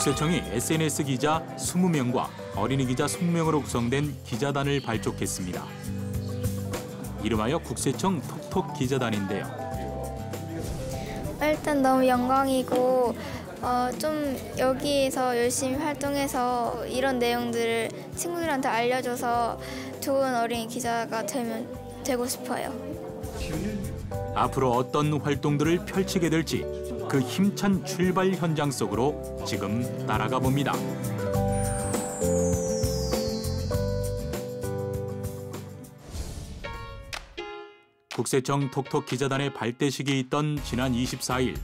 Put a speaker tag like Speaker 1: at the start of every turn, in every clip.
Speaker 1: 국세청이 SNS 기자 20명과 어린이 기자 20명으로 구성된 기자단을 발족했습니다. 이름하여 국세청 톡톡 기자단인데요.
Speaker 2: 일단 너무 영광이고 좀 여기에서 열심히 활동해서 이런 내용들을 친구들한테 알려줘서 좋은 어린이 기자가 되고 싶어요.
Speaker 1: 앞으로 어떤 활동들을 펼치게 될지 그 힘찬 출발 현장 속으로 지금 따라가 봅니다. 국세청 톡톡 기자단의 발대식이 있던 지난 24일.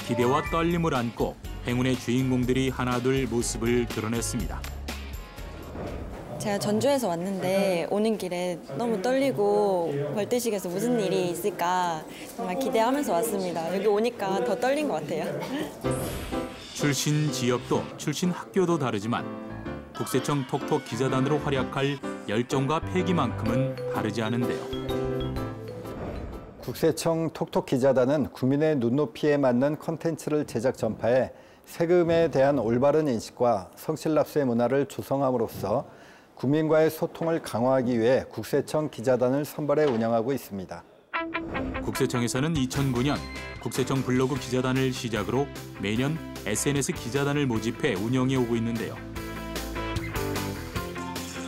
Speaker 1: 기대와 떨림을 안고 행운의 주인공들이 하나둘 모습을 드러냈습니다.
Speaker 3: 제가 전주에서 왔는데 오는 길에 너무 떨리고 발대식에서 무슨 일이 있을까 정말 기대하면서 왔습니다. 여기 오니까 더 떨린 것 같아요.
Speaker 1: 출신 지역도 출신 학교도 다르지만 국세청 톡톡 기자단으로 활약할 열정과 패기만큼은 다르지 않은데요.
Speaker 4: 국세청 톡톡 기자단은 국민의 눈높이에 맞는 콘텐츠를 제작 전파해 세금에 대한 올바른 인식과 성실납세 문화를 조성함으로써 국민과의 소통을 강화하기 위해 국세청 기자단을 선발해 운영하고 있습니다.
Speaker 1: 국세청에서는 2009년 국세청 블로그 기자단을 시작으로 매년 SNS 기자단을 모집해 운영해 오고 있는데요.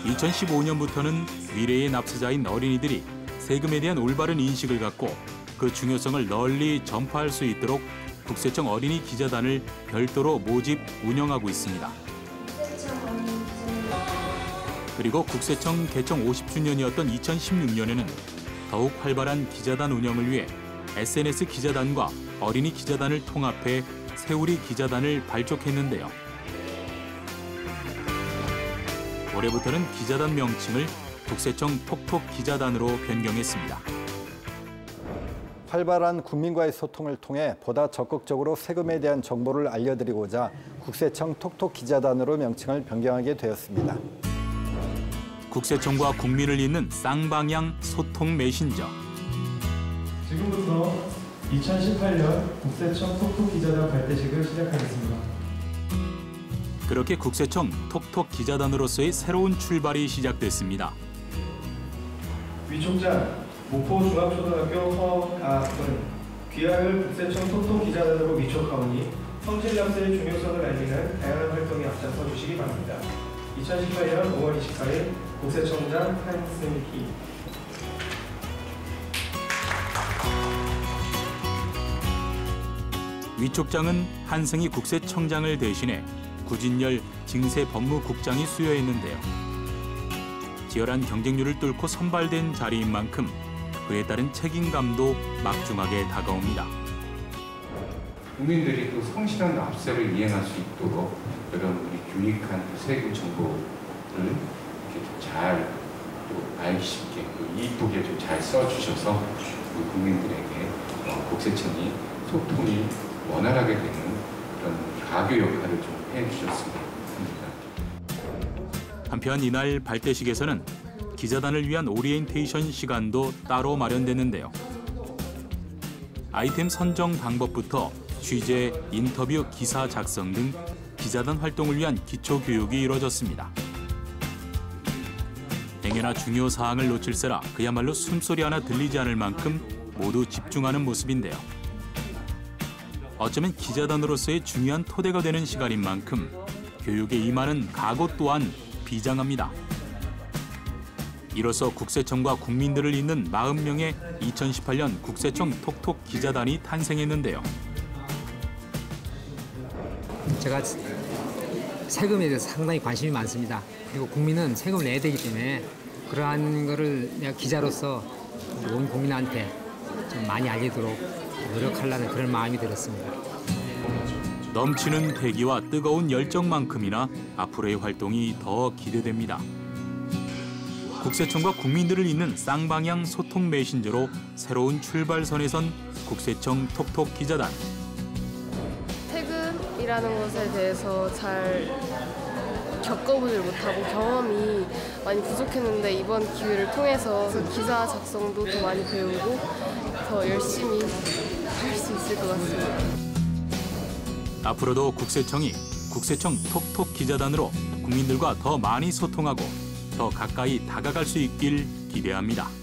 Speaker 1: 2015년부터는 미래의 납세자인 어린이들이 세금에 대한 올바른 인식을 갖고 그 중요성을 널리 전파할 수 있도록 국세청 어린이 기자단을 별도로 모집, 운영하고 있습니다. 그리고 국세청 개청 50주년이었던 2016년에는 더욱 활발한 기자단 운영을 위해 SNS 기자단과 어린이 기자단을 통합해 새우리 기자단을 발족했는데요. 올해부터는 기자단 명칭을 국세청 톡톡 기자단으로 변경했습니다.
Speaker 4: 활발한 국민과의 소통을 통해 보다 적극적으로 세금에 대한 정보를 알려드리고자 국세청 톡톡 기자단으로 명칭을 변경하게 되었습니다.
Speaker 1: 국세청과 국민을 잇는 쌍방향 소통 메신저.
Speaker 5: 지금부터 2018년 국세청 톡톡 기자단 발대식을 시작하겠습니다.
Speaker 1: 그렇게 국세청 톡톡 기자단으로서의 새로운 출발이 시작됐습니다.
Speaker 5: 위촉장 목포중앙초등학교 허아은 귀하를 국세청 톡톡 기자단으로 위촉하오니 성실납세의 중요성을 알리는 다양한 활동에 앞장서 주시기 바랍니다. 2018년 5월 24일 국세청장 한승희.
Speaker 1: 위촉장은 한승희 국세청장을 대신해 구진열 징세법무국장이 수여했는데요. 치열한 경쟁률을 뚫고 선발된 자리인 만큼 그에 따른 책임감도 막중하게 다가옵니다.
Speaker 6: 국민들이 또 성실한 납세를 이행할 수 있도록 여러분들이 유익한 세금 정보를 이렇게 잘 또 알기 쉽게 또 이쁘게 좀 잘 써주셔서 국민들에게 국세청이 소통이 원활하게 되는 그런 가교 역할을 좀 해주셨으면 합니다.
Speaker 1: 한편 이날 발대식에서는 기자단을 위한 오리엔테이션 시간도 따로 마련됐는데요. 아이템 선정 방법부터 취재, 인터뷰, 기사 작성 등 기자단 활동을 위한 기초 교육이 이뤄졌습니다. 행여나 중요 사항을 놓칠세라 그야말로 숨소리 하나 들리지 않을 만큼 모두 집중하는 모습인데요. 어쩌면 기자단으로서의 중요한 토대가 되는 시간인 만큼 교육에 임하는 각오 또한 비장합니다. 이로써 국세청과 국민들을 잇는 40명의 2018년 국세청 톡톡 기자단이 탄생했는데요.
Speaker 7: 제가 세금에 대해서 상당히 관심이 많습니다. 그리고 국민은 세금을 내야 되기 때문에 그러한 거를 내가 기자로서 온 국민한테 좀 많이 알리도록 노력하려는 그런 마음이 들었습니다.
Speaker 1: 넘치는 패기와 뜨거운 열정만큼이나 앞으로의 활동이 더 기대됩니다. 국세청과 국민들을 잇는 쌍방향 소통 메신저로 새로운 출발선에 선 국세청 톡톡 기자단.
Speaker 8: 세금이라는 것에 대해서 잘 겪어보질 못하고 경험이 많이 부족했는데 이번 기회를 통해서 기사 작성도 더 많이 배우고 더 열심히 할 수 있을 것 같습니다.
Speaker 1: 앞으로도 국세청이 국세청 톡톡 기자단으로 국민들과 더 많이 소통하고 더 가까이 다가갈 수 있길 기대합니다.